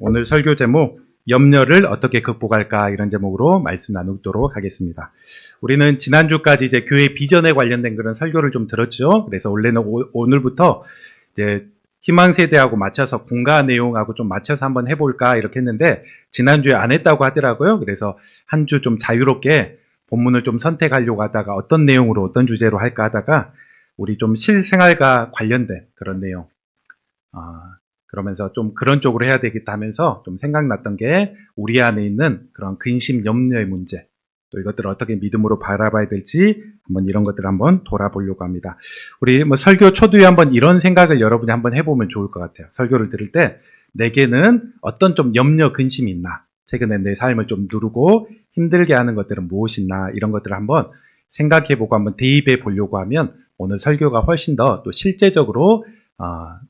오늘 설교 제목 염려를 어떻게 극복할까 이런 제목으로 말씀 나누도록 하겠습니다. 우리는 지난주까지 이제 교회 비전에 관련된 그런 설교를 좀 들었죠. 그래서 원래는 오늘부터 이제 희망 세대하고 맞춰서 공가 내용하고 좀 맞춰서 한번 해볼까 이렇게 했는데 지난주에 안 했다고 하더라고요. 그래서 한 주 좀 자유롭게 본문을 좀 선택하려고 하다가 어떤 내용으로 어떤 주제로 할까 하다가 우리 좀 실생활과 관련된 그런 내용 그러면서 좀 그런 쪽으로 해야 되겠다 하면서 좀 생각났던 게 우리 안에 있는 그런 근심, 염려의 문제, 또 이것들을 어떻게 믿음으로 바라봐야 될지 한번 이런 것들을 한번 돌아보려고 합니다. 우리 설교 초두에 한번 이런 생각을 여러분이 한번 해보면 좋을 것 같아요. 설교를 들을 때 내게는 어떤 좀 염려, 근심이 있나? 최근에 내 삶을 좀 누르고 힘들게 하는 것들은 무엇이나 이런 것들을 한번 생각해보고 한번 대입해 보려고 하면 오늘 설교가 훨씬 더 또 실제적으로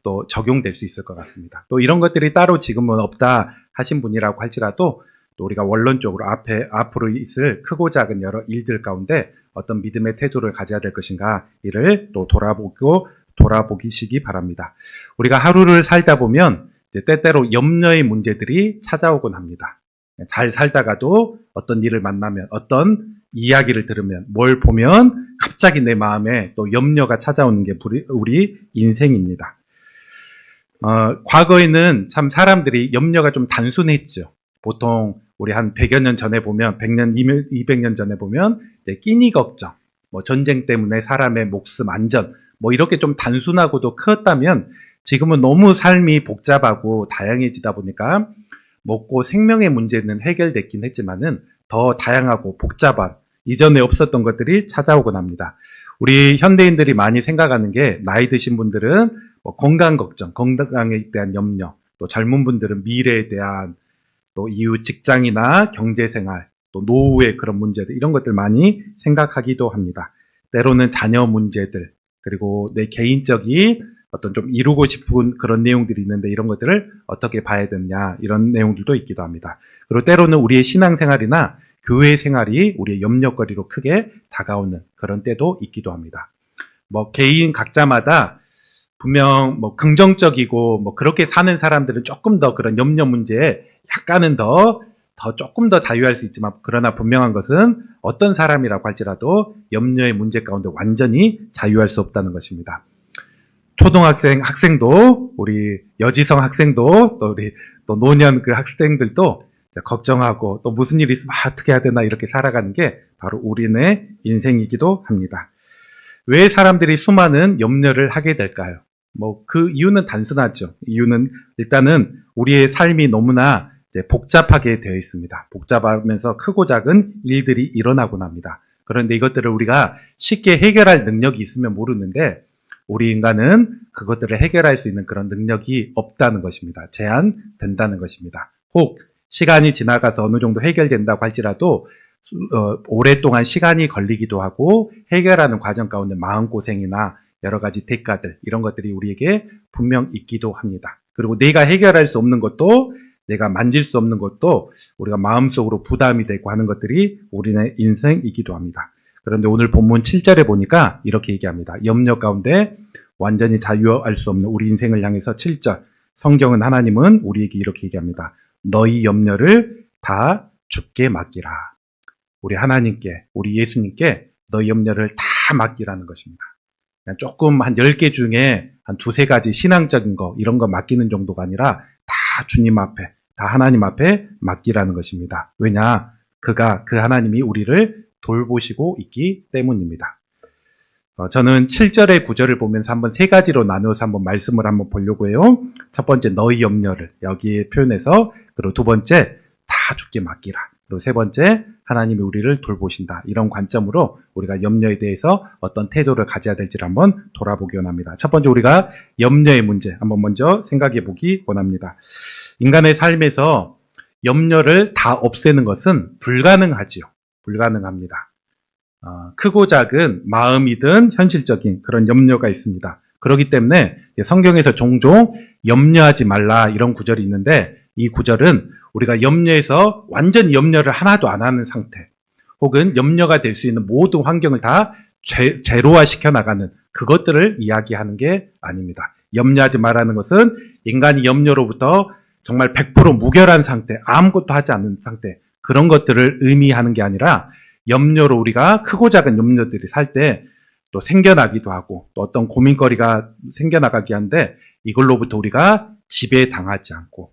또 적용될 수 있을 것 같습니다. 또 이런 것들이 따로 지금은 없다 하신 분이라고 할지라도 또 우리가 원론적으로 앞으로 있을 크고 작은 여러 일들 가운데 어떤 믿음의 태도를 가져야 될 것인가 이를 또 돌아보시기 바랍니다. 우리가 하루를 살다 보면 때때로 염려의 문제들이 찾아오곤 합니다. 잘 살다가도 어떤 일을 만나면 어떤 이야기를 들으면 뭘 보면 갑자기 내 마음에 또 염려가 찾아오는 게 우리 인생입니다. 과거에는 참 사람들이 염려가 좀 단순했죠. 보통 우리 한 100여 년 전에 보면 100년, 200년 전에 보면 끼니 걱정, 전쟁 때문에 사람의 목숨 안전 이렇게 좀 단순하고도 크었다면 지금은 너무 삶이 복잡하고 다양해지다 보니까 먹고 생명의 문제는 해결됐긴 했지만은 더 다양하고 복잡한 이전에 없었던 것들이 찾아오곤 합니다. 우리 현대인들이 많이 생각하는 게 나이 드신 분들은 건강 걱정, 건강에 대한 염려, 또 젊은 분들은 미래에 대한 또 이후 직장이나 경제생활, 또 노후의 그런 문제들 이런 것들 많이 생각하기도 합니다. 때로는 자녀 문제들 그리고 내 개인적인 어떤 좀 이루고 싶은 그런 내용들이 있는데 이런 것들을 어떻게 봐야 되느냐 이런 내용들도 있기도 합니다. 그리고 때로는 우리의 신앙생활이나 교회 생활이 우리의 염려거리로 크게 다가오는 그런 때도 있기도 합니다. 개인 각자마다 분명 긍정적이고 그렇게 사는 사람들은 조금 더 그런 염려 문제에 약간은 조금 더 자유할 수 있지만 그러나 분명한 것은 어떤 사람이라고 할지라도 염려의 문제 가운데 완전히 자유할 수 없다는 것입니다. 초등학생, 학생도 우리 여지성 학생도 또 우리 또 노년 그 학생들도 걱정하고 또 무슨 일이 있으면 어떻게 해야 되나 이렇게 살아가는 게 바로 우리네 인생이기도 합니다. 왜 사람들이 수많은 염려를 하게 될까요? 그 이유는 단순하죠. 이유는 일단은 우리의 삶이 너무나 복잡하게 되어 있습니다. 복잡하면서 크고 작은 일들이 일어나곤 합니다. 그런데 이것들을 우리가 쉽게 해결할 능력이 있으면 모르는데 우리 인간은 그것들을 해결할 수 있는 그런 능력이 없다는 것입니다. 제한된다는 것입니다. 혹 시간이 지나가서 어느 정도 해결된다고 할지라도 오랫동안 시간이 걸리기도 하고 해결하는 과정 가운데 마음고생이나 여러 가지 대가들 이런 것들이 우리에게 분명 있기도 합니다. 그리고 내가 해결할 수 없는 것도 내가 만질 수 없는 것도 우리가 마음속으로 부담이 되고 하는 것들이 우리의 인생이기도 합니다. 그런데 오늘 본문 7절에 보니까 이렇게 얘기합니다. 염려 가운데 완전히 자유할 수 없는 우리 인생을 향해서 7절 성경은 하나님은 우리에게 이렇게 얘기합니다. 너희 염려를 다 주께 맡기라. 우리 하나님께 우리 예수님께 너희 염려를 다 맡기라는 것입니다. 그냥 조금 한 10개 중에 한 2-3가지 신앙적인 거 이런 거 맡기는 정도가 아니라 다 주님 앞에 다 하나님 앞에 맡기라는 것입니다. 왜냐? 그 하나님이 우리를 돌보시고 있기 때문입니다. 저는 7절의 구절을 보면서 한번 3가지로 나누어서 한번 말씀을 한번 보려고 해요. 첫 번째 너희 염려를 여기에 표현해서 그리고 두 번째 다 주께 맡기라. 그리고 세 번째 하나님이 우리를 돌보신다. 이런 관점으로 우리가 염려에 대해서 어떤 태도를 가져야 될지를 한번 돌아보기 원합니다. 첫 번째 우리가 염려의 문제 한번 먼저 생각해 보기 원합니다. 인간의 삶에서 염려를 다 없애는 것은 불가능하지요. 불가능합니다. 크고 작은 마음이든 현실적인 그런 염려가 있습니다. 그렇기 때문에 성경에서 종종 염려하지 말라 이런 구절이 있는데 이 구절은 우리가 염려해서 완전히 염려를 하나도 안 하는 상태 혹은 염려가 될 수 있는 모든 환경을 다 제로화 시켜나가는 그것들을 이야기하는 게 아닙니다. 염려하지 말라는 것은 인간이 염려로부터 정말 100% 무결한 상태, 아무것도 하지 않는 상태, 그런 것들을 의미하는 게 아니라 염려로 우리가 크고 작은 염려들이 살 때 또 생겨나기도 하고 또 어떤 고민거리가 생겨나가기 한데 이걸로부터 우리가 지배당하지 않고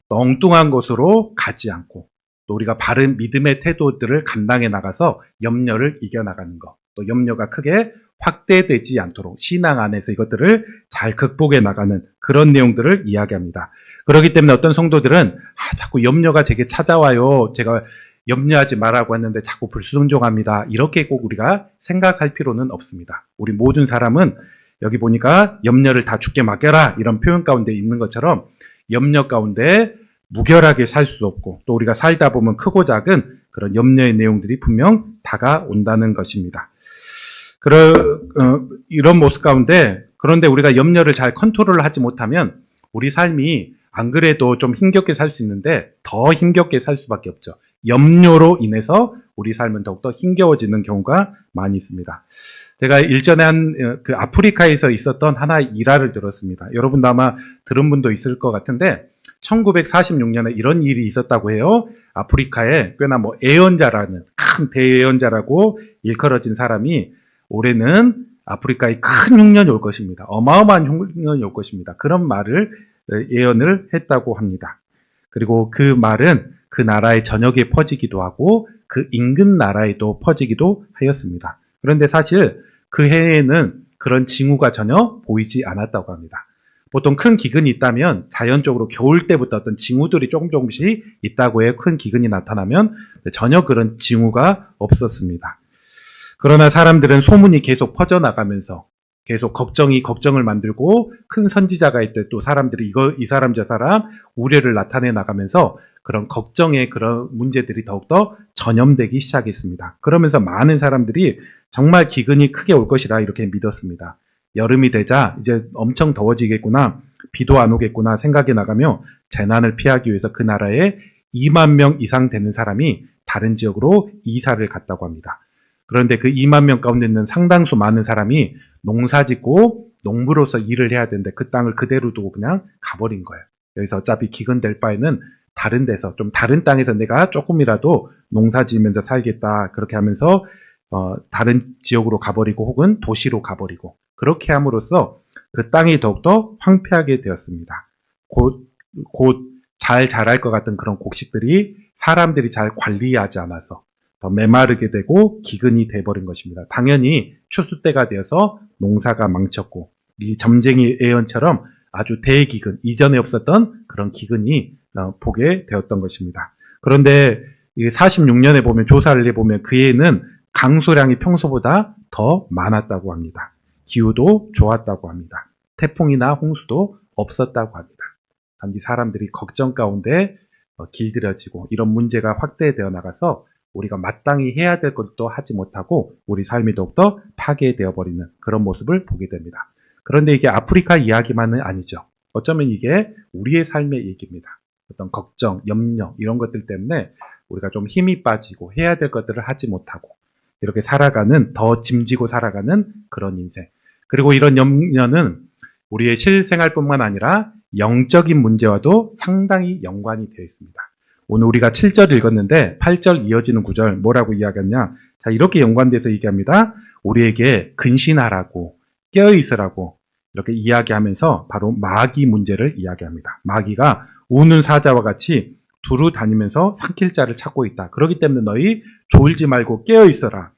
또 엉뚱한 곳으로 가지 않고 또 우리가 바른 믿음의 태도들을 감당해 나가서 염려를 이겨나가는 것, 또 염려가 크게 확대되지 않도록 신앙 안에서 이것들을 잘 극복해 나가는 그런 내용들을 이야기합니다. 그렇기 때문에 어떤 성도들은 자꾸 염려가 제게 찾아와요. 제가 염려하지 말라고 했는데 자꾸 불순종합니다. 이렇게 꼭 우리가 생각할 필요는 없습니다. 우리 모든 사람은 여기 보니까 염려를 다 주께 맡겨라 이런 표현 가운데 있는 것처럼 염려 가운데 무결하게 살 수 없고 또 우리가 살다 보면 크고 작은 그런 염려의 내용들이 분명 다가온다는 것입니다. 이런 모습 가운데 그런데 우리가 염려를 잘 컨트롤을 하지 못하면 우리 삶이 안 그래도 좀 힘겹게 살 수 있는데 더 힘겹게 살 수밖에 없죠. 염려로 인해서 우리 삶은 더욱더 힘겨워지는 경우가 많이 있습니다. 제가 일전에 그 아프리카에서 있었던 하나의 일화를 들었습니다. 여러분도 아마 들은 분도 있을 것 같은데 1946년에 이런 일이 있었다고 해요. 아프리카에 꽤나 애연자라는 큰 대예언자라고 일컬어진 사람이 올해는 아프리카에 큰 흉년이 올 것입니다. 어마어마한 흉년이 올 것입니다. 그런 말을 예언을 했다고 합니다. 그리고 그 말은 그 나라의 전역에 퍼지기도 하고 그 인근 나라에도 퍼지기도 하였습니다. 그런데 사실 그 해에는 그런 징후가 전혀 보이지 않았다고 합니다. 보통 큰 기근이 있다면 자연적으로 겨울 때부터 어떤 징후들이 조금씩 있다고 해요. 큰 기근이 나타나면 전혀 그런 징후가 없었습니다. 그러나 사람들은 소문이 계속 퍼져나가면서 계속 걱정을 만들고 큰 선지자가 있을 때 또 사람들이 이 사람 저 사람 우려를 나타내 나가면서 그런 걱정의 그런 문제들이 더욱더 전염되기 시작했습니다. 그러면서 많은 사람들이 정말 기근이 크게 올 것이라 이렇게 믿었습니다. 여름이 되자 이제 엄청 더워지겠구나, 비도 안 오겠구나 생각이 나가며 재난을 피하기 위해서 그 나라에 2만 명 이상 되는 사람이 다른 지역으로 이사를 갔다고 합니다. 그런데 그 2만 명 가운데 있는 상당수 많은 사람이 농사 짓고 농부로서 일을 해야 되는데 그 땅을 그대로 두고 그냥 가버린 거예요. 여기서 어차피 기근 될 바에는 다른 데서 좀 다른 땅에서 내가 조금이라도 농사 지으면서 살겠다 그렇게 하면서 다른 지역으로 가버리고 혹은 도시로 가버리고 그렇게 함으로써 그 땅이 더욱더 황폐하게 되었습니다. 곧 잘 자랄 것 같은 그런 곡식들이 사람들이 잘 관리하지 않아서 더 메마르게 되고 기근이 돼버린 것입니다. 당연히 추수 때가 되어서 농사가 망쳤고 이 점쟁이 예언처럼 아주 대기근, 이전에 없었던 그런 기근이 보게 되었던 것입니다. 그런데 46년에 보면 조사를 해보면 그 해에는 강수량이 평소보다 더 많았다고 합니다. 기후도 좋았다고 합니다. 태풍이나 홍수도 없었다고 합니다. 단지 사람들이 걱정 가운데 길들여지고 이런 문제가 확대되어 나가서 우리가 마땅히 해야 될 것도 하지 못하고 우리 삶이 더욱더 파괴되어 버리는 그런 모습을 보게 됩니다. 그런데 이게 아프리카 이야기만은 아니죠. 어쩌면 이게 우리의 삶의 얘기입니다. 어떤 걱정, 염려 이런 것들 때문에 우리가 좀 힘이 빠지고 해야 될 것들을 하지 못하고 이렇게 살아가는, 더 짐지고 살아가는 그런 인생. 그리고 이런 염려는 우리의 실생활뿐만 아니라 영적인 문제와도 상당히 연관이 되어 있습니다. 오늘 우리가 7절 읽었는데 8절 이어지는 9절 뭐라고 이야기하냐? 자, 이렇게 연관돼서 얘기합니다. 우리에게 근신하라고, 깨어있으라고 이렇게 이야기하면서 바로 마귀 문제를 이야기합니다. 마귀가 우는 사자와 같이 두루 다니면서 삼킬 자를 찾고 있다. 그렇기 때문에 너희 졸지 말고 깨어있어라.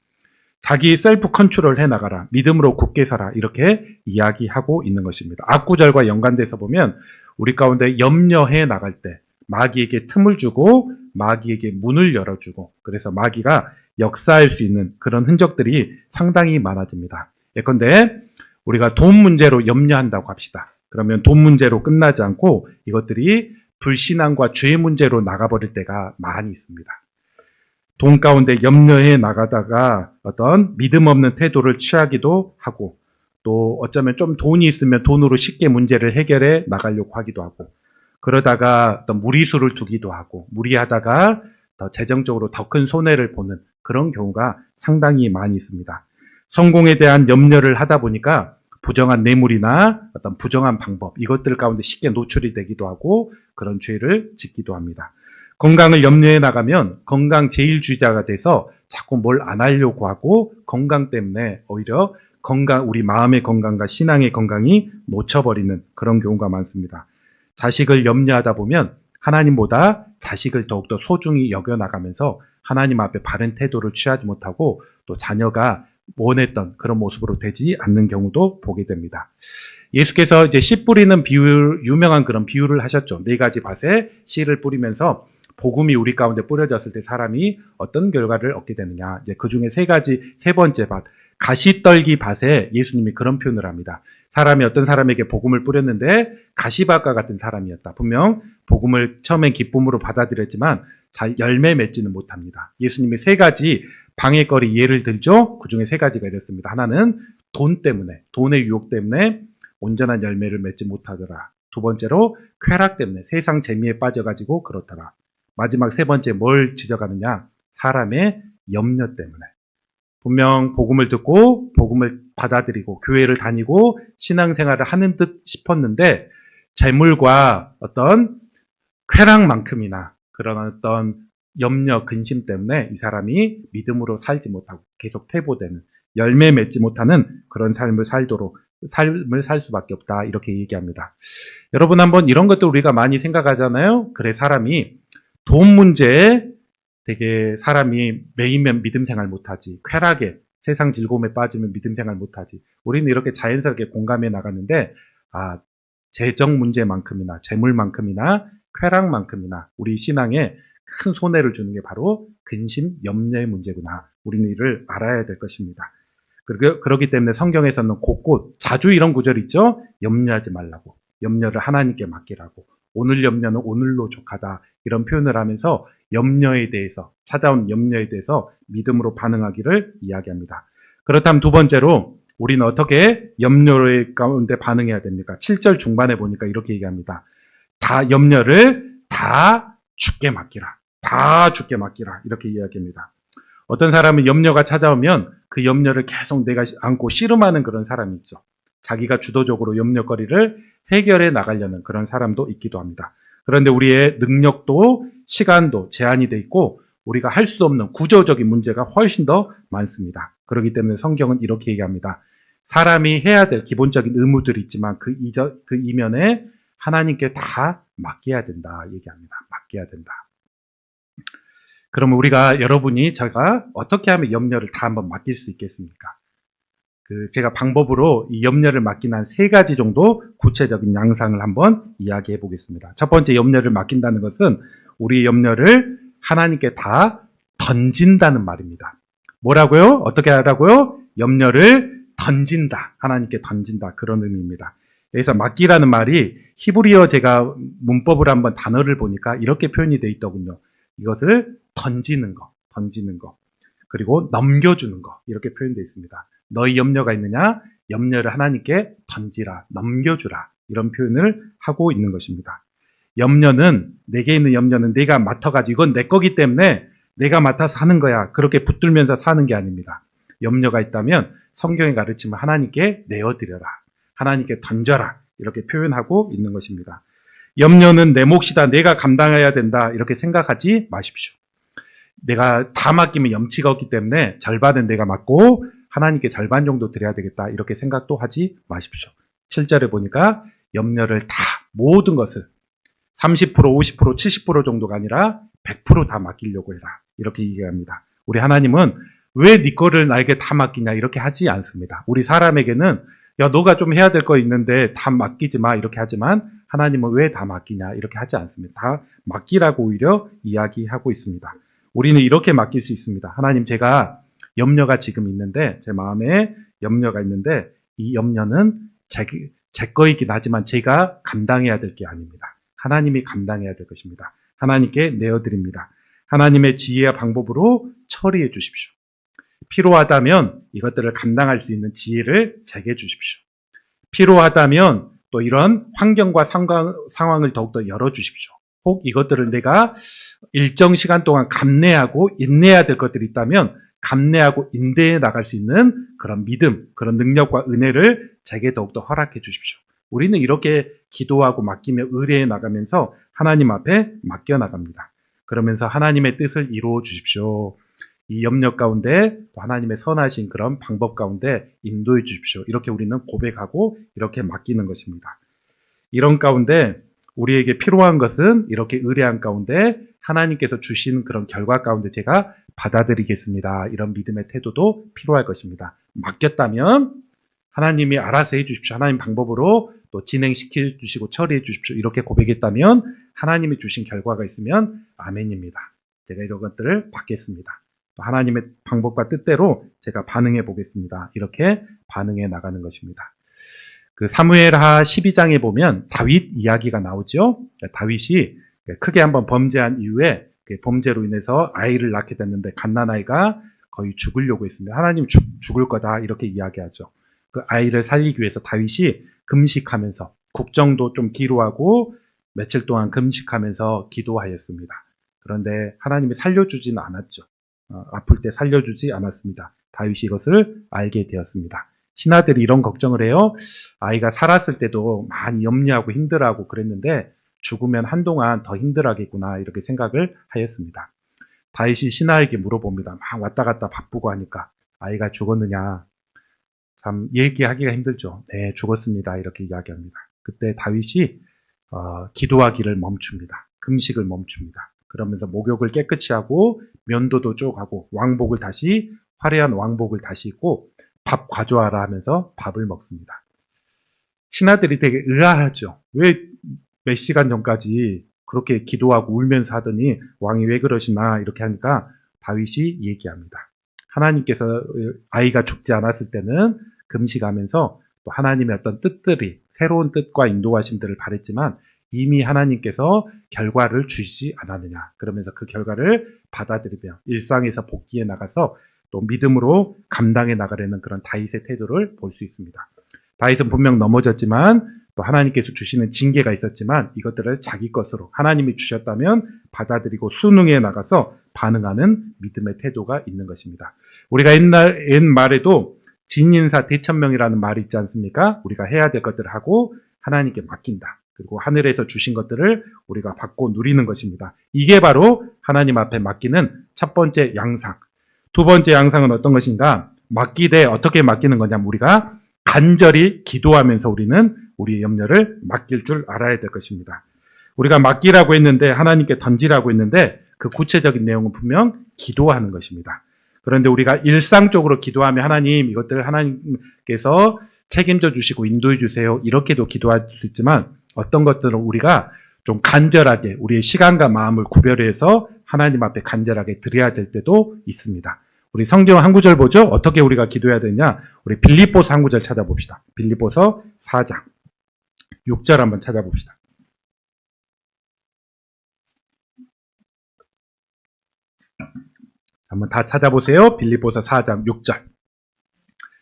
자기 셀프 컨트롤 해나가라. 믿음으로 굳게 서라. 이렇게 이야기하고 있는 것입니다. 앞구절과 연관돼서 보면 우리 가운데 염려해 나갈 때 마귀에게 틈을 주고 마귀에게 문을 열어주고 그래서 마귀가 역사할 수 있는 그런 흔적들이 상당히 많아집니다. 예컨대 우리가 돈 문제로 염려한다고 합시다. 그러면 돈 문제로 끝나지 않고 이것들이 불신앙과 죄 문제로 나가버릴 때가 많이 있습니다. 돈 가운데 염려해 나가다가 어떤 믿음 없는 태도를 취하기도 하고 또 어쩌면 좀 돈이 있으면 돈으로 쉽게 문제를 해결해 나가려고 하기도 하고 그러다가 어떤 무리수를 두기도 하고 무리하다가 더 재정적으로 더 큰 손해를 보는 그런 경우가 상당히 많이 있습니다. 성공에 대한 염려를 하다 보니까 부정한 뇌물이나 어떤 부정한 방법, 이것들 가운데 쉽게 노출이 되기도 하고 그런 죄를 짓기도 합니다. 건강을 염려해 나가면 건강 제일주의자가 돼서 자꾸 뭘 안 하려고 하고 건강 때문에 오히려 우리 마음의 건강과 신앙의 건강이 놓쳐버리는 그런 경우가 많습니다. 자식을 염려하다 보면 하나님보다 자식을 더욱더 소중히 여겨나가면서 하나님 앞에 바른 태도를 취하지 못하고 또 자녀가 원했던 그런 모습으로 되지 않는 경우도 보게 됩니다. 예수께서 이제 씨 뿌리는 비유, 유명한 그런 비유를 하셨죠. 4가지 밭에 씨를 뿌리면서 복음이 우리 가운데 뿌려졌을 때 사람이 어떤 결과를 얻게 되느냐. 이제 그 중에 3가지, 3번째 밭, 가시떨기 밭에 예수님이 그런 표현을 합니다. 사람이 어떤 사람에게 복음을 뿌렸는데 가시밭과 같은 사람이었다. 분명 복음을 처음엔 기쁨으로 받아들였지만 잘 열매 맺지는 못합니다. 예수님이 3가지 방해거리 예를 들죠. 그 중에 3가지가 이렇습니다. 하나는 돈 때문에, 돈의 유혹 때문에 온전한 열매를 맺지 못하더라. 2번째로 쾌락 때문에 세상 재미에 빠져가지고 그렇더라. 마지막 3번째 뭘 지적하느냐? 사람의 염려 때문에. 분명 복음을 듣고 복음을 받아들이고 교회를 다니고 신앙생활을 하는 듯 싶었는데 재물과 어떤 쾌락만큼이나 그런 어떤 염려, 근심 때문에 이 사람이 믿음으로 살지 못하고 계속 퇴보되는, 열매 맺지 못하는 그런 삶을 살 수밖에 없다, 이렇게 얘기합니다. 여러분, 한번 이런 것도 우리가 많이 생각하잖아요. 그래, 사람이 돈 문제에 되게 사람이 매이면 믿음 생활 못하지, 쾌락에 세상 즐거움에 빠지면 믿음 생활 못하지. 우리는 이렇게 자연스럽게 공감해 나갔는데 재정 문제만큼이나 재물만큼이나 쾌락만큼이나 우리 신앙에 큰 손해를 주는 게 바로 근심, 염려의 문제구나. 우리는 이를 알아야 될 것입니다. 그렇기 때문에 성경에서는 곳곳 자주 이런 구절이 있죠. 염려하지 말라고, 염려를 하나님께 맡기라고, 오늘 염려는 오늘로 족하다, 이런 표현을 하면서 염려에 대해서, 찾아온 염려에 대해서 믿음으로 반응하기를 이야기합니다. 그렇다면 2번째로 우리는 어떻게 염려 가운데 반응해야 됩니까? 7절 중반에 보니까 이렇게 얘기합니다. 염려를 다 주께 맡기라. 다 주께 맡기라. 이렇게 이야기합니다. 어떤 사람은 염려가 찾아오면 그 염려를 계속 내가 안고 씨름하는 그런 사람이 있죠. 자기가 주도적으로 염려거리를 해결해 나가려는 그런 사람도 있기도 합니다. 그런데 우리의 능력도 시간도 제한이 돼 있고 우리가 할 수 없는 구조적인 문제가 훨씬 더 많습니다. 그렇기 때문에 성경은 이렇게 얘기합니다. 사람이 해야 될 기본적인 의무들이 있지만 그 이면에 하나님께 다 맡겨야 된다 얘기합니다. 맡겨야 된다. 그러면 여러분이 제가 어떻게 하면 염려를 다 한번 맡길 수 있겠습니까? 제가 방법으로 이 염려를 맡기는 한 3가지 정도 구체적인 양상을 한번 이야기해 보겠습니다. 첫 번째, 염려를 맡긴다는 것은 우리의 염려를 하나님께 다 던진다는 말입니다. 뭐라고요? 어떻게 하라고요? 염려를 던진다. 하나님께 던진다. 그런 의미입니다. 여기서 맡기라는 말이 히브리어 제가 문법을 한번 단어를 보니까 이렇게 표현이 되어 있더군요. 이것을 던지는 거. 그리고 넘겨주는 거. 이렇게 표현되어 있습니다. 너희 염려가 있느냐? 염려를 하나님께 던지라, 넘겨주라. 이런 표현을 하고 있는 것입니다. 내게 있는 염려는 내가 맡아가지고 이건 내 거기 때문에 내가 맡아서 하는 거야. 그렇게 붙들면서 사는 게 아닙니다. 염려가 있다면 성경의 가르침을 하나님께 내어드려라. 하나님께 던져라. 이렇게 표현하고 있는 것입니다. 염려는 내 몫이다. 내가 감당해야 된다. 이렇게 생각하지 마십시오. 내가 다 맡기면 염치가 없기 때문에 절반은 내가 맡고 하나님께 절반 정도 드려야 되겠다. 이렇게 생각도 하지 마십시오. 7절에 보니까 염려를 다, 모든 것을 30%, 50%, 70% 정도가 아니라 100% 다 맡기려고 해라. 이렇게 얘기합니다. 우리 하나님은 왜 네 거를 나에게 다 맡기냐 이렇게 하지 않습니다. 우리 사람에게는 야, 너가 좀 해야 될 거 있는데 다 맡기지 마 이렇게 하지만 하나님은 왜 다 맡기냐 이렇게 하지 않습니다. 다 맡기라고 오히려 이야기하고 있습니다. 우리는 이렇게 맡길 수 있습니다. 하나님, 제가 염려가 지금 있는데, 제 마음에 염려가 있는데 이 염려는 제 거이긴 하지만 제가 감당해야 될 게 아닙니다. 하나님이 감당해야 될 것입니다. 하나님께 내어드립니다. 하나님의 지혜와 방법으로 처리해 주십시오. 필요하다면 이것들을 감당할 수 있는 지혜를 제게 주십시오. 필요하다면 또 이런 환경과 상황을 더욱더 열어주십시오. 혹 이것들을 내가 일정 시간 동안 감내하고 인내해야 될 것들이 있다면 감내하고 인내해 나갈 수 있는 그런 믿음, 그런 능력과 은혜를 제게 더욱더 허락해 주십시오. 우리는 이렇게 기도하고 맡기며 의뢰해 나가면서 하나님 앞에 맡겨 나갑니다. 그러면서 하나님의 뜻을 이루어 주십시오. 이 염려 가운데 또 하나님의 선하신 그런 방법 가운데 인도해 주십시오. 이렇게 우리는 고백하고 이렇게 맡기는 것입니다. 이런 가운데 우리에게 필요한 것은 이렇게 의뢰한 가운데 하나님께서 주신 그런 결과 가운데 제가 받아들이겠습니다. 이런 믿음의 태도도 필요할 것입니다. 맡겼다면 하나님이 알아서 해 주십시오. 하나님 방법으로 또 진행시켜 주시고 처리해 주십시오. 이렇게 고백했다면 하나님이 주신 결과가 있으면 아멘입니다. 제가 이런 것들을 받겠습니다. 또 하나님의 방법과 뜻대로 제가 반응해 보겠습니다. 이렇게 반응해 나가는 것입니다. 그 사무엘하 12장에 보면 다윗 이야기가 나오죠. 다윗이 크게 한번 범죄한 이후에 범죄로 인해서 아이를 낳게 됐는데 갓난아이가 거의 죽으려고 했습니다. 하나님 죽을 거다 이렇게 이야기하죠. 그 아이를 살리기 위해서 다윗이 금식하면서 국정도 좀 뒤로 하고 며칠 동안 금식하면서 기도하였습니다. 그런데 하나님이 살려주지는 않았죠. 아플 때 살려주지 않았습니다. 다윗이 이것을 알게 되었습니다. 신하들이 이런 걱정을 해요. 아이가 살았을 때도 많이 염려하고 힘들어하고 그랬는데 죽으면 한동안 더 힘들어하겠구나 이렇게 생각을 하였습니다. 다윗이 신하에게 물어봅니다. 막 왔다 갔다 바쁘고 하니까 아이가 죽었느냐. 참 얘기하기가 힘들죠. 네, 죽었습니다. 이렇게 이야기합니다. 그때 다윗이 기도하기를 멈춥니다. 금식을 멈춥니다. 그러면서 목욕을 깨끗이 하고 면도도 쭉 하고 왕복을 다시 화려한 왕복을 다시 입고 밥 가져와라 하면서 밥을 먹습니다. 신하들이 되게 의아하죠. 왜 몇 시간 전까지 그렇게 기도하고 울면서 하더니 왕이 왜 그러시나 이렇게 하니까 다윗이 얘기합니다. 하나님께서 아이가 죽지 않았을 때는 금식하면서 또 하나님의 어떤 뜻들이 새로운 뜻과 인도하심들을 바랬지만 이미 하나님께서 결과를 주시지 않았느냐. 그러면서 그 결과를 받아들이며 일상에서 복귀해 나가서 또 믿음으로 감당해 나가려는 그런 다윗의 태도를 볼 수 있습니다. 다윗은 분명 넘어졌지만 또 하나님께서 주시는 징계가 있었지만 이것들을 자기 것으로 하나님이 주셨다면 받아들이고 순응해 나가서 반응하는 믿음의 태도가 있는 것입니다. 우리가 옛말에도 진인사 대천명이라는 말이 있지 않습니까? 우리가 해야 될 것들을 하고 하나님께 맡긴다. 그리고 하늘에서 주신 것들을 우리가 받고 누리는 것입니다. 이게 바로 하나님 앞에 맡기는 첫 번째 양상. 두 번째 양상은 어떤 것인가? 맡기되 어떻게 맡기는 거냐면 우리가 간절히 기도하면서 우리는 우리의 염려를 맡길 줄 알아야 될 것입니다. 우리가 맡기라고 했는데 하나님께 던지라고 했는데 그 구체적인 내용은 분명 기도하는 것입니다. 그런데 우리가 일상적으로 기도하면 하나님 이것들을 하나님께서 책임져 주시고 인도해 주세요. 이렇게도 기도할 수 있지만 어떤 것들은 우리가 좀 간절하게 우리의 시간과 마음을 구별해서 하나님 앞에 간절하게 드려야 될 때도 있습니다. 우리 성경 한 구절 보죠. 어떻게 우리가 기도해야 되냐? 우리 빌립보서 한 구절 찾아봅시다. 빌립보서 4장 6절 한번 찾아봅시다. 한번 다 찾아보세요. 빌립보서 4장 6절.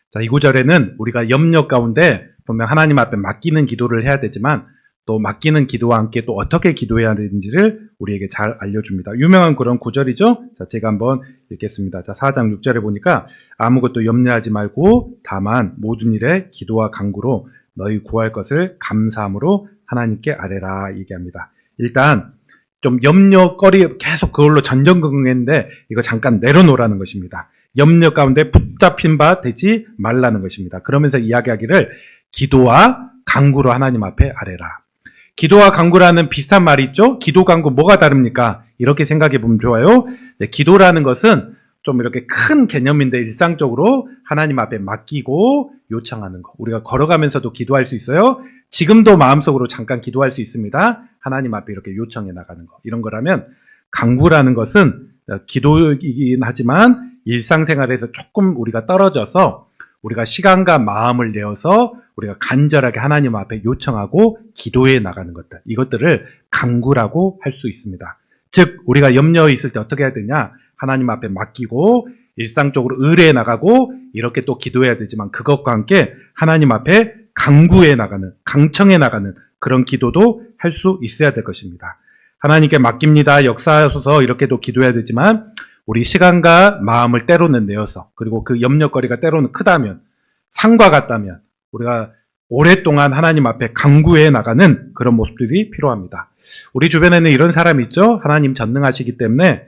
자, 이 구절에는 우리가 염려 가운데 보면 하나님 앞에 맡기는 기도를 해야 되지만 또 맡기는 기도와 함께 또 어떻게 기도해야 되는지를 우리에게 잘 알려줍니다. 유명한 그런 구절이죠. 자, 제가 한번 읽겠습니다. 자, 4장 6절에 보니까 아무것도 염려하지 말고 다만 모든 일에 기도와 간구로 너희 구할 것을 감사함으로 하나님께 아뢰라 얘기합니다. 일단 좀 염려거리 계속 그걸로 전전긍긍했는데 이거 잠깐 내려놓으라는 것입니다. 염려 가운데 붙잡힌 바 되지 말라는 것입니다. 그러면서 이야기하기를 기도와 간구로 하나님 앞에 아뢰라. 기도와 간구라는 비슷한 말이 있죠. 기도, 간구 뭐가 다릅니까? 이렇게 생각해 보면 좋아요. 네, 기도라는 것은 좀 이렇게 큰 개념인데 일상적으로 하나님 앞에 맡기고 요청하는 거. 우리가 걸어가면서도 기도할 수 있어요. 지금도 마음속으로 잠깐 기도할 수 있습니다. 하나님 앞에 이렇게 요청해 나가는 거. 이런 거라면 간구라는 것은 기도이긴 하지만 일상생활에서 조금 우리가 떨어져서 우리가 시간과 마음을 내어서 우리가 간절하게 하나님 앞에 요청하고 기도해 나가는 것들. 이것들을 간구라고 할 수 있습니다. 즉 우리가 염려에 있을 때 어떻게 해야 되냐? 하나님 앞에 맡기고 일상적으로 의뢰해 나가고 이렇게 또 기도해야 되지만 그것과 함께 하나님 앞에 간구해 나가는, 강청해 나가는 그런 기도도 할 수 있어야 될 것입니다. 하나님께 맡깁니다. 역사하소서 이렇게도 기도해야 되지만 우리 시간과 마음을 때로는 내어서, 그리고 그 염려거리가 때로는 크다면, 산과 같다면 우리가 오랫동안 하나님 앞에 간구해 나가는 그런 모습들이 필요합니다. 우리 주변에는 이런 사람이 있죠. 하나님 전능하시기 때문에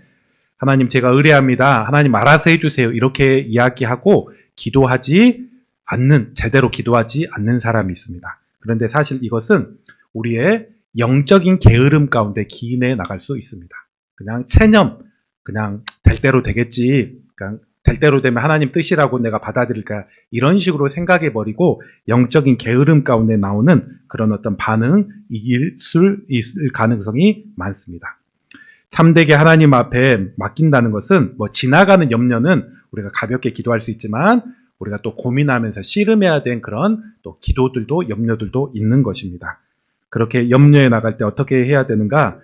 하나님 제가 의뢰합니다. 하나님 알아서 해주세요. 이렇게 이야기하고 기도하지 않는, 제대로 기도하지 않는 사람이 있습니다. 그런데 사실 이것은 우리의 영적인 게으름 가운데 기인해 나갈 수 있습니다. 그냥 체념, 그냥 될 대로 되겠지, 그냥 될 대로 되면 하나님 뜻이라고 내가 받아들일까, 이런 식으로 생각해버리고 영적인 게으름 가운데 나오는 그런 어떤 반응일 수 있을 가능성이 많습니다. 참되게 하나님 앞에 맡긴다는 것은 뭐 지나가는 염려는 우리가 가볍게 기도할 수 있지만 우리가 또 고민하면서 씨름해야 된 그런 또 기도들도 염려들도 있는 것입니다. 그렇게 염려해 나갈 때 어떻게 해야 되는가?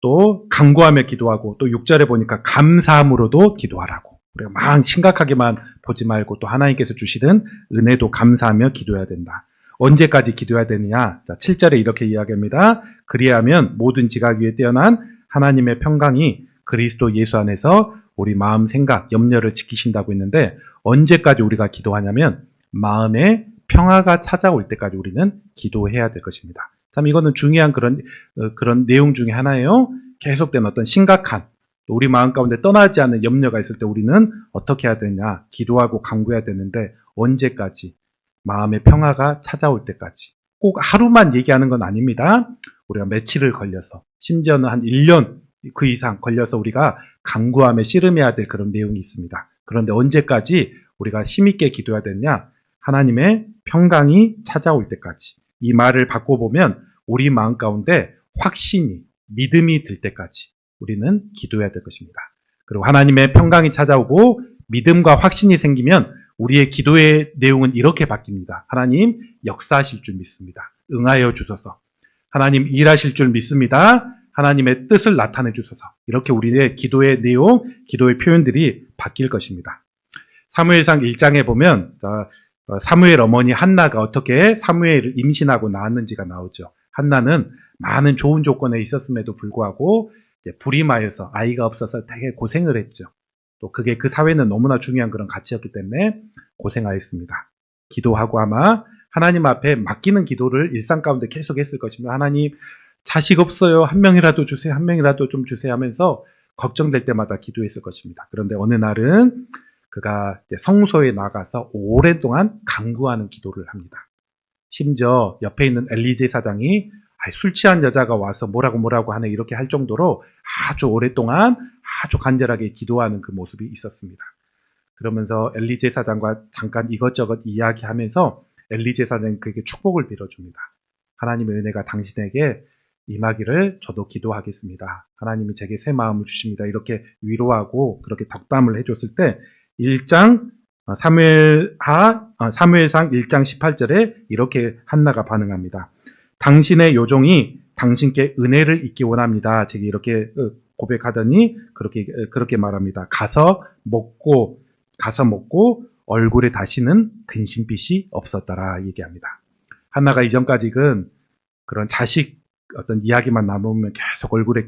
또 간구하며 기도하고, 또 6절에 보니까 감사함으로도 기도하라고. 우리가 막 심각하게만 보지 말고 또 하나님께서 주시는 은혜도 감사하며 기도해야 된다. 언제까지 기도해야 되느냐? 자, 7절에 이렇게 이야기합니다. 그리하면 모든 지각 위에 뛰어난 하나님의 평강이 그리스도 예수 안에서 우리 마음, 생각, 염려를 지키신다고 했는데, 언제까지 우리가 기도하냐면 마음에 평화가 찾아올 때까지 우리는 기도해야 될 것입니다. 참 이거는 중요한 그런 내용 중에 하나예요. 계속된 어떤 심각한, 또 우리 마음 가운데 떠나지 않는 염려가 있을 때 우리는 어떻게 해야 되냐? 기도하고 간구해야 되는데, 언제까지? 마음의 평화가 찾아올 때까지. 꼭 하루만 얘기하는 건 아닙니다. 우리가 며칠을 걸려서, 심지어는 한 1년 그 이상 걸려서 우리가 간구하며 씨름해야 될 그런 내용이 있습니다. 그런데 언제까지 우리가 힘있게 기도해야 되냐? 하나님의 평강이 찾아올 때까지. 이 말을 바꿔보면 우리 마음 가운데 확신이, 믿음이 들 때까지 우리는 기도해야 될 것입니다. 그리고 하나님의 평강이 찾아오고 믿음과 확신이 생기면 우리의 기도의 내용은 이렇게 바뀝니다. 하나님 역사하실 줄 믿습니다. 응하여 주소서. 하나님 일하실 줄 믿습니다. 하나님의 뜻을 나타내 주소서. 이렇게 우리의 기도의 내용, 기도의 표현들이 바뀔 것입니다. 사무엘상 1장에 보면 사무엘 어머니 한나가 어떻게 사무엘을 임신하고 낳았는지가 나오죠. 한나는 많은 좋은 조건에 있었음에도 불구하고 불임하여서 아이가 없어서 되게 고생을 했죠. 또 그게 그 사회는 너무나 중요한 그런 가치였기 때문에 고생하였습니다. 기도하고 아마 하나님 앞에 맡기는 기도를 일상 가운데 계속 했을 것입니다. 하나님 자식 없어요. 한 명이라도 주세요. 한 명이라도 좀 주세요 하면서 걱정될 때마다 기도했을 것입니다. 그런데 어느 날은 그가 성소에 나가서 오랫동안 간구하는 기도를 합니다. 심지어 옆에 있는 엘리제 사장이 술 취한 여자가 와서 뭐라고 하네 이렇게 할 정도로 아주 오랫동안 아주 간절하게 기도하는 그 모습이 있었습니다. 그러면서 엘리제 사장과 잠깐 이것저것 이야기하면서 엘리제 사장이 그에게 축복을 빌어줍니다. 하나님의 은혜가 당신에게 임하기를 저도 기도하겠습니다. 하나님이 제게 새 마음을 주십니다. 이렇게 위로하고 그렇게 덕담을 해줬을 때 1장 사무엘상 1장 18절에 이렇게 한나가 반응합니다. 당신의 요종이 당신께 은혜를 잊기 원합니다. 제가 이렇게 고백하더니 그렇게 말합니다. 가서 먹고 얼굴에 다시는 근심빛이 없었더라 얘기합니다. 한나가 이전까지는 그런 자식 어떤 이야기만 나누면 계속 얼굴에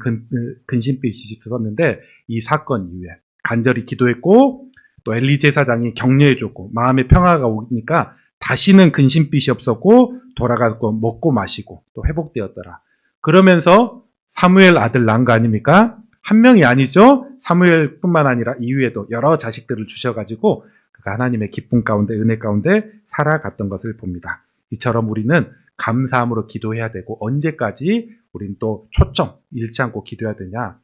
근심빛이 있었는데 이 사건 이후에 간절히 기도했고 또 엘리 제사장이 격려해줬고 마음의 평화가 오니까 다시는 근심빛이 없었고 돌아가고 먹고 마시고 또 회복되었더라. 그러면서 사무엘 아들 낳은 거 아닙니까? 한 명이 아니죠. 사무엘뿐만 아니라 이후에도 여러 자식들을 주셔가지고 그가 하나님의 기쁨 가운데 은혜 가운데 살아갔던 것을 봅니다. 이처럼 우리는 감사함으로 기도해야 되고 언제까지 우리는 또 초점 잃지 않고 기도해야 되냐?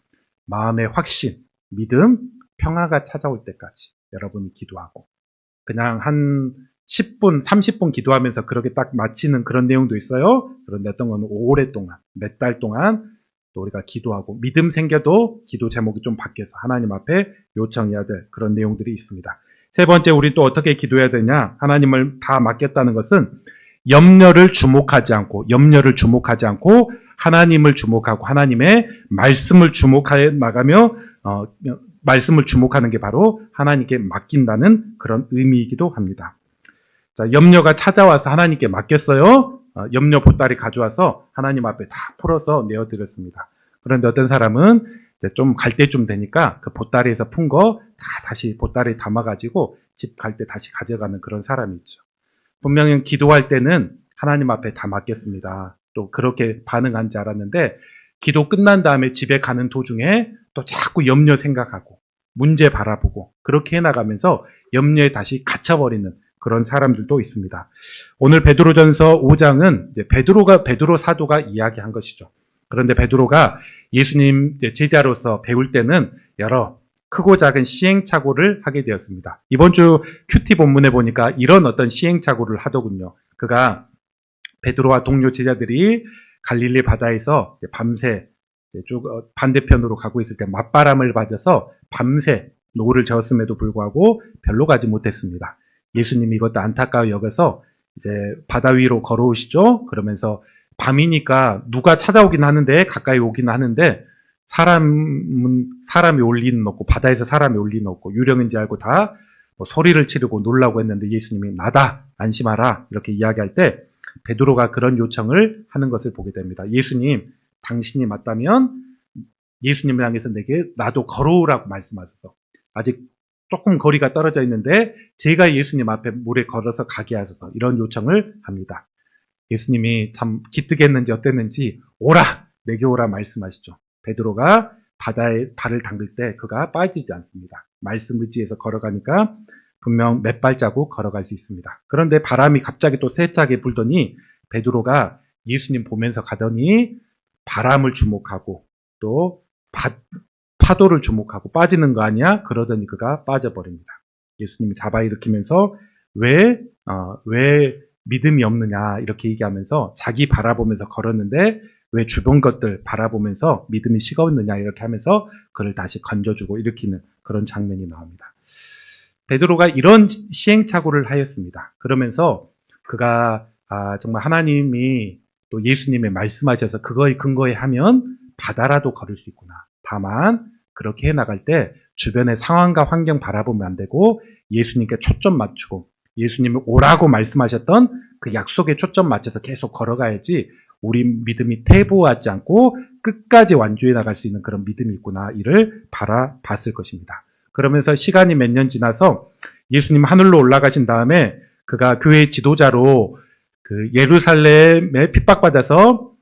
마음의 확신, 믿음, 평화가 찾아올 때까지 여러분이 기도하고 그냥 한 10분, 30분 기도하면서 그렇게 딱 마치는 그런 내용도 있어요. 그런데 어떤 건 오랫동안, 몇 달 동안 또 우리가 기도하고 믿음 생겨도 기도 제목이 좀 바뀌어서 하나님 앞에 요청해야 될 그런 내용들이 있습니다. 세 번째, 우리 또 어떻게 기도해야 되냐? 하나님을 다 맡겼다는 것은 염려를 주목하지 않고 하나님을 주목하고 하나님의 말씀을 주목해 나가며 말씀을 주목하는 게 바로 하나님께 맡긴다는 그런 의미이기도 합니다. 자, 염려가 찾아와서 하나님께 맡겼어요. 염려 보따리 가져와서 하나님 앞에 다 풀어서 내어드렸습니다. 그런데 어떤 사람은 좀 갈 때쯤 되니까 그 보따리에서 푼 거 다 다시 보따리에 담아가지고 집 갈 때 다시 가져가는 그런 사람이 있죠. 분명히 기도할 때는 하나님 앞에 다 맡겼습니다. 또 그렇게 반응한지 알았는데 기도 끝난 다음에 집에 가는 도중에 또 자꾸 염려 생각하고 문제 바라보고 그렇게 해나가면서 염려에 다시 갇혀버리는 그런 사람들도 있습니다. 오늘 베드로전서 5장은 이제 베드로 사도가 이야기한 것이죠. 그런데 베드로가 예수님 제자로서 배울 때는 여러 크고 작은 시행착오를 하게 되었습니다. 이번 주 큐티 본문에 보니까 이런 어떤 시행착오를 하더군요. 그가 베드로와 동료 제자들이 갈릴리 바다에서 밤새 쭉 반대편으로 가고 있을 때 맞바람을 맞아서 밤새 노를 저었음에도 불구하고 별로 가지 못했습니다. 예수님이 이것도 안타까워 여겨서 이제 바다 위로 걸어오시죠. 그러면서 밤이니까 누가 찾아오긴 하는데 가까이 오긴 하는데 사람이 올 리는 없고 바다에서 사람이 올 리는 없고 유령인지 알고 다 소리를 지르고 놀라고 했는데 예수님이 나다 안심하라 이렇게 이야기할 때 베드로가 그런 요청을 하는 것을 보게 됩니다. 예수님 당신이 맞다면 예수님을 향해서 내게 나도 걸어오라고 말씀하셔서 아직 조금 거리가 떨어져 있는데 제가 예수님 앞에 물에 걸어서 가게 하소서 이런 요청을 합니다. 예수님이 참 기특했는지 어땠는지 오라 내게 오라 말씀하시죠. 베드로가 바다에 발을 담글 때 그가 빠지지 않습니다. 말씀 의지에서 걸어가니까 분명 몇 발자국 걸어갈 수 있습니다. 그런데 바람이 갑자기 또 세차게 불더니 베드로가 예수님 보면서 가더니 바람을 주목하고 또 파도를 주목하고 빠지는 거 아니야? 그러더니 그가 빠져버립니다. 예수님이 잡아일으키면서 왜 믿음이 없느냐 이렇게 얘기하면서 자기 바라보면서 걸었는데 왜 주변 것들 바라보면서 믿음이 식었느냐 이렇게 하면서 그를 다시 건져주고 일으키는 그런 장면이 나옵니다. 베드로가 이런 시행착오를 하였습니다. 그러면서 그가 정말 하나님이 또 예수님의 말씀하셔서 그거에 근거에 하면 바다라도 걸을 수 있구나. 다만 그렇게 해나갈 때 주변의 상황과 환경 바라보면 안 되고 예수님께 초점 맞추고 예수님이 오라고 말씀하셨던 그 약속에 초점 맞춰서 계속 걸어가야지 우리 믿음이 퇴보하지 않고 끝까지 완주해 나갈 수 있는 그런 믿음이 있구나 이를 바라봤을 것입니다. 그러면서 시간이 몇 년 지나서 예수님 하늘로 올라가신 다음에 그가 교회의 지도자로 그 예루살렘에 핍박받아서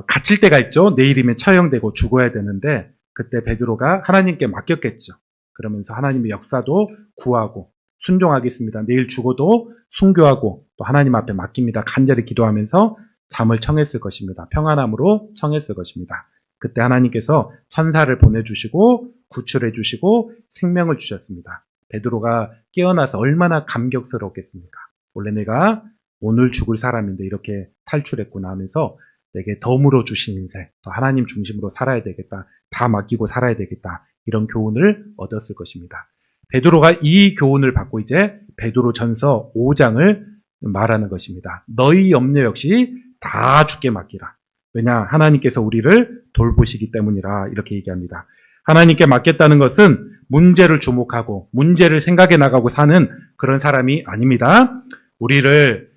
갇힐 때가 있죠. 내일이면 처형되고 죽어야 되는데 그때 베드로가 하나님께 맡겼겠죠. 그러면서 하나님의 역사도 구하고 순종하겠습니다. 내일 죽어도 순교하고 또 하나님 앞에 맡깁니다. 간절히 기도하면서 잠을 청했을 것입니다. 평안함으로 청했을 것입니다. 그때 하나님께서 천사를 보내주시고 구출해 주시고 생명을 주셨습니다. 베드로가 깨어나서 얼마나 감격스러웠겠습니까? 원래 내가 오늘 죽을 사람인데 이렇게 탈출했구나 하면서 내게 덤으로 주신 인생, 또 하나님 중심으로 살아야 되겠다. 다 맡기고 살아야 되겠다. 이런 교훈을 얻었을 것입니다. 베드로가 이 교훈을 받고 이제 베드로전서 5장을 말하는 것입니다. 너희 염려 역시 다 주께 맡기라. 왜냐? 하나님께서 우리를 돌보시기 때문이라 이렇게 얘기합니다. 하나님께 맡겼다는 것은 문제를 주목하고 문제를 생각해 나가고 사는 그런 사람이 아닙니다. 우리를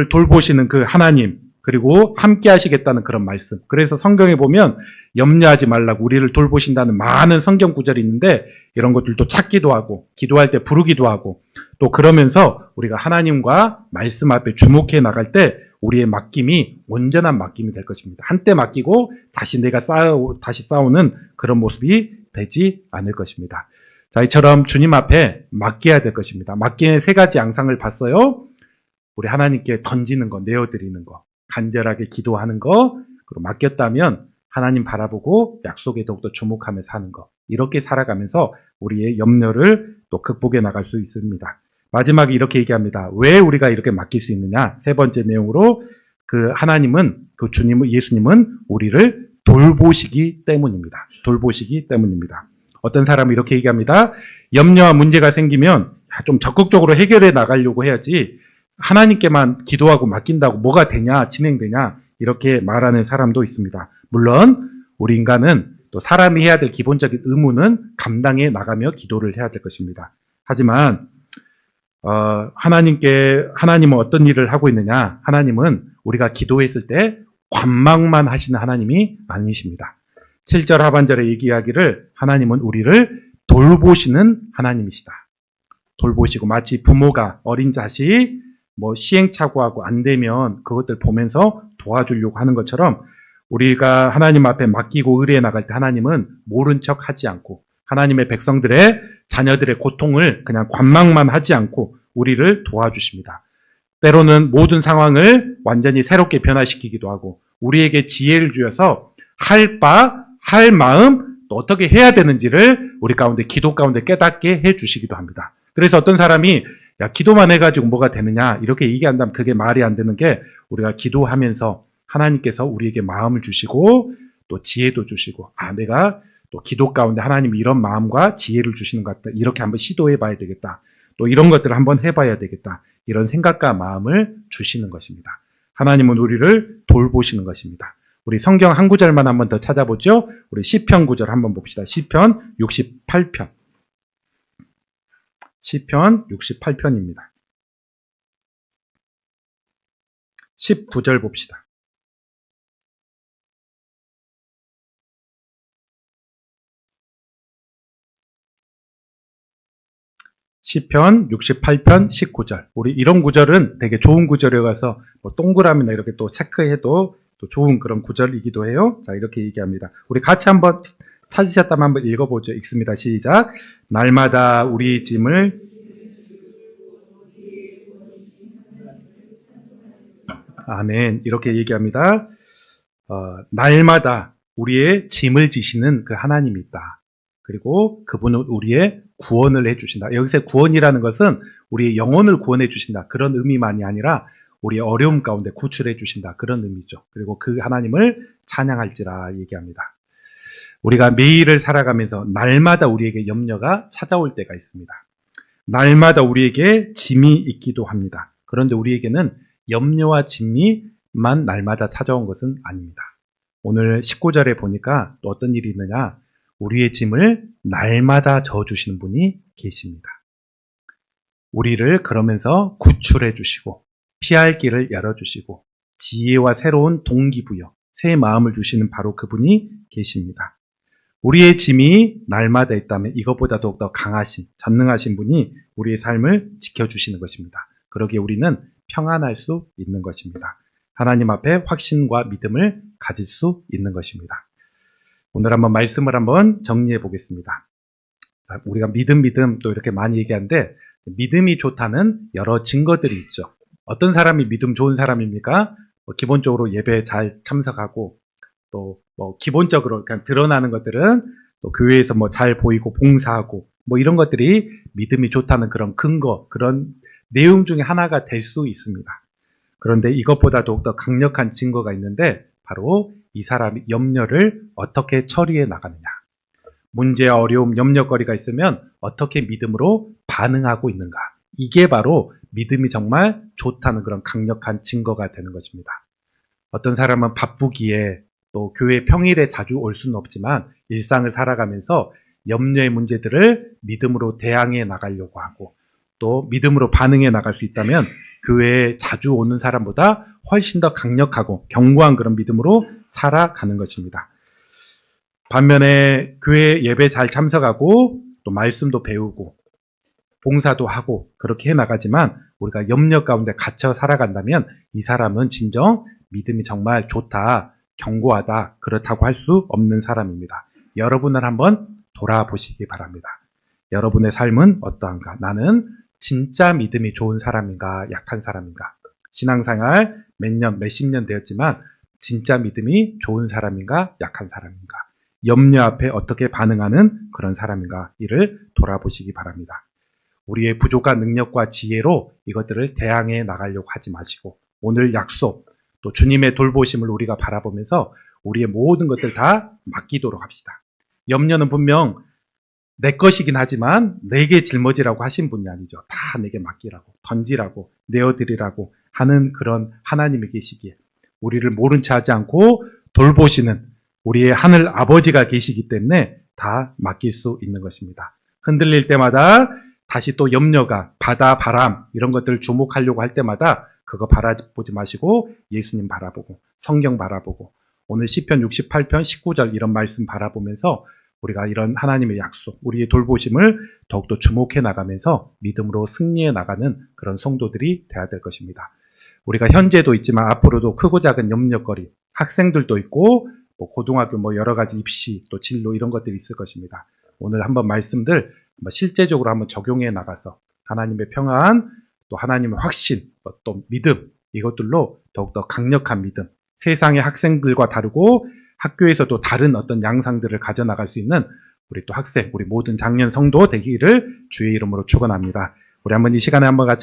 돌보시는 그 하나님 그리고 함께 하시겠다는 그런 말씀. 그래서 성경에 보면 염려하지 말라고 우리를 돌보신다는 많은 성경 구절이 있는데 이런 것들도 찾기도 하고 기도할 때 부르기도 하고 또 그러면서 우리가 하나님과 말씀 앞에 주목해 나갈 때 우리의 맡김이 온전한 맡김이 될 것입니다. 한때 맡기고 다시 다시 싸우는 그런 모습이 되지 않을 것입니다. 자, 이처럼 주님 앞에 맡겨야 될 것입니다. 맡기는 세 가지 양상을 봤어요. 우리 하나님께 던지는 거, 내어드리는 거, 간절하게 기도하는 거, 그리고 맡겼다면 하나님 바라보고 약속에 더욱더 주목하며 사는 거. 이렇게 살아가면서 우리의 염려를 또 극복해 나갈 수 있습니다. 마지막에 이렇게 얘기합니다. 왜 우리가 이렇게 맡길 수 있느냐? 세 번째 내용으로 그 하나님은, 그 예수님은 우리를 돌보시기 때문입니다. 돌보시기 때문입니다. 어떤 사람은 이렇게 얘기합니다. 염려와 문제가 생기면 좀 적극적으로 해결해 나가려고 해야지 하나님께만 기도하고 맡긴다고 뭐가 되냐, 진행되냐 이렇게 말하는 사람도 있습니다. 물론 우리 인간은 또 사람이 해야 될 기본적인 의무는 감당해 나가며 기도를 해야 될 것입니다. 하지만 하나님은 어떤 일을 하고 있느냐? 하나님은 우리가 기도했을 때 관망만 하시는 하나님이 아니십니다. 7절 하반절에 얘기하기를 하나님은 우리를 돌보시는 하나님이시다. 돌보시고 마치 부모가 어린 자식 시행착오하고 안 되면 그것들 보면서 도와주려고 하는 것처럼 우리가 하나님 앞에 맡기고 의뢰해 나갈 때 하나님은 모른 척 하지 않고 하나님의 백성들의 자녀들의 고통을 그냥 관망만 하지 않고 우리를 도와주십니다. 때로는 모든 상황을 완전히 새롭게 변화시키기도 하고 우리에게 지혜를 주셔서 할 마음 또 어떻게 해야 되는지를 우리 가운데 기도 가운데 깨닫게 해주시기도 합니다. 그래서 어떤 사람이 야 기도만 해가지고 뭐가 되느냐 이렇게 얘기한다면 그게 말이 안 되는 게 우리가 기도하면서 하나님께서 우리에게 마음을 주시고 또 지혜도 주시고 내가 또 기도 가운데 하나님이 이런 마음과 지혜를 주시는 것 같다. 이렇게 한번 시도해 봐야 되겠다. 또 이런 것들을 한번 해봐야 되겠다. 이런 생각과 마음을 주시는 것입니다. 하나님은 우리를 돌보시는 것입니다. 우리 성경 한 구절만 한번 더 찾아보죠. 우리 시편 구절 한번 봅시다. 시편 68편. 시편 68편입니다. 19절 봅시다. 시편 68편 19절. 우리 이런 구절은 되게 좋은 구절이어서 동그라미나 이렇게 또 체크해도 또 좋은 그런 구절이기도 해요. 자, 이렇게 얘기합니다. 우리 같이 한번 찾으셨다면 한번 읽어보죠. 읽습니다. 시작. 날마다 우리 짐을 아멘. 이렇게 얘기합니다. 날마다 우리의 짐을 지시는 그 하나님이 있다. 그리고 그분은 우리의 구원을 해주신다. 여기서 구원이라는 것은 우리의 영혼을 구원해 주신다. 그런 의미만이 아니라 우리의 어려움 가운데 구출해 주신다. 그런 의미죠. 그리고 그 하나님을 찬양할지라 얘기합니다. 우리가 매일을 살아가면서 날마다 우리에게 염려가 찾아올 때가 있습니다. 날마다 우리에게 짐이 있기도 합니다. 그런데 우리에게는 염려와 짐이만 날마다 찾아온 것은 아닙니다. 오늘 19절에 보니까 또 어떤 일이 있느냐? 우리의 짐을 날마다 져주시는 분이 계십니다. 우리를 그러면서 구출해 주시고 피할 길을 열어주시고 지혜와 새로운 동기부여, 새 마음을 주시는 바로 그분이 계십니다. 우리의 짐이 날마다 있다면 이것보다 더욱더 강하신, 전능하신 분이 우리의 삶을 지켜주시는 것입니다. 그러기에 우리는 평안할 수 있는 것입니다. 하나님 앞에 확신과 믿음을 가질 수 있는 것입니다. 오늘 한번 말씀을 한번 정리해 보겠습니다. 우리가 믿음 또 이렇게 많이 얘기하는데 믿음이 좋다는 여러 증거들이 있죠. 어떤 사람이 믿음 좋은 사람입니까? 기본적으로 예배에 잘 참석하고 또 기본적으로 그냥 드러나는 것들은 또 교회에서 잘 보이고 봉사하고 이런 것들이 믿음이 좋다는 그런 근거, 그런 내용 중에 하나가 될 수 있습니다. 그런데 이것보다 더욱더 강력한 증거가 있는데 바로 이 사람이 염려를 어떻게 처리해 나가느냐. 문제와 어려움, 염려거리가 있으면 어떻게 믿음으로 반응하고 있는가. 이게 바로 믿음이 정말 좋다는 그런 강력한 증거가 되는 것입니다. 어떤 사람은 바쁘기에 또 교회 평일에 자주 올 수는 없지만 일상을 살아가면서 염려의 문제들을 믿음으로 대항해 나가려고 하고 또 믿음으로 반응해 나갈 수 있다면 교회에 자주 오는 사람보다 훨씬 더 강력하고 견고한 그런 믿음으로 살아가는 것입니다. 반면에 교회 예배 잘 참석하고 또 말씀도 배우고 봉사도 하고 그렇게 해나가지만 우리가 염려 가운데 갇혀 살아간다면 이 사람은 진정 믿음이 정말 좋다, 견고하다, 그렇다고 할 수 없는 사람입니다. 여러분을 한번 돌아보시기 바랍니다. 여러분의 삶은 어떠한가? 나는 진짜 믿음이 좋은 사람인가, 약한 사람인가? 신앙생활 몇십 년 되었지만 진짜 믿음이 좋은 사람인가, 약한 사람인가? 염려 앞에 어떻게 반응하는 그런 사람인가? 이를 돌아보시기 바랍니다. 우리의 부족한 능력과 지혜로 이것들을 대항해 나가려고 하지 마시고 오늘 약속, 또 주님의 돌보심을 우리가 바라보면서 우리의 모든 것들 다 맡기도록 합시다. 염려는 분명 내 것이긴 하지만 내게 짊어지라고 하신 분이 아니죠. 다 내게 맡기라고, 던지라고, 내어드리라고 하는 그런 하나님이 계시기에 우리를 모른 채 하지 않고 돌보시는 우리의 하늘 아버지가 계시기 때문에 다 맡길 수 있는 것입니다. 흔들릴 때마다 다시 또 염려가, 바다, 바람 이런 것들을 주목하려고 할 때마다 그거 바라보지 마시고 예수님 바라보고 성경 바라보고 오늘 시편 68편 19절 이런 말씀 바라보면서 우리가 이런 하나님의 약속, 우리의 돌보심을 더욱더 주목해 나가면서 믿음으로 승리해 나가는 그런 성도들이 되어야 될 것입니다. 우리가 현재도 있지만 앞으로도 크고 작은 염려거리, 학생들도 있고 고등학교 여러 가지 입시, 또 진로 이런 것들이 있을 것입니다. 오늘 한번 말씀들 실제적으로 한번 적용해 나가서 하나님의 평안, 또 하나님의 확신, 또 믿음, 이것들로 더욱더 강력한 믿음, 세상의 학생들과 다르고 학교에서도 다른 어떤 양상들을 가져나갈 수 있는 우리 또 학생, 우리 모든 장년 성도 되기를 주의 이름으로 축원합니다. 우리 한번 이 시간에 한번 같이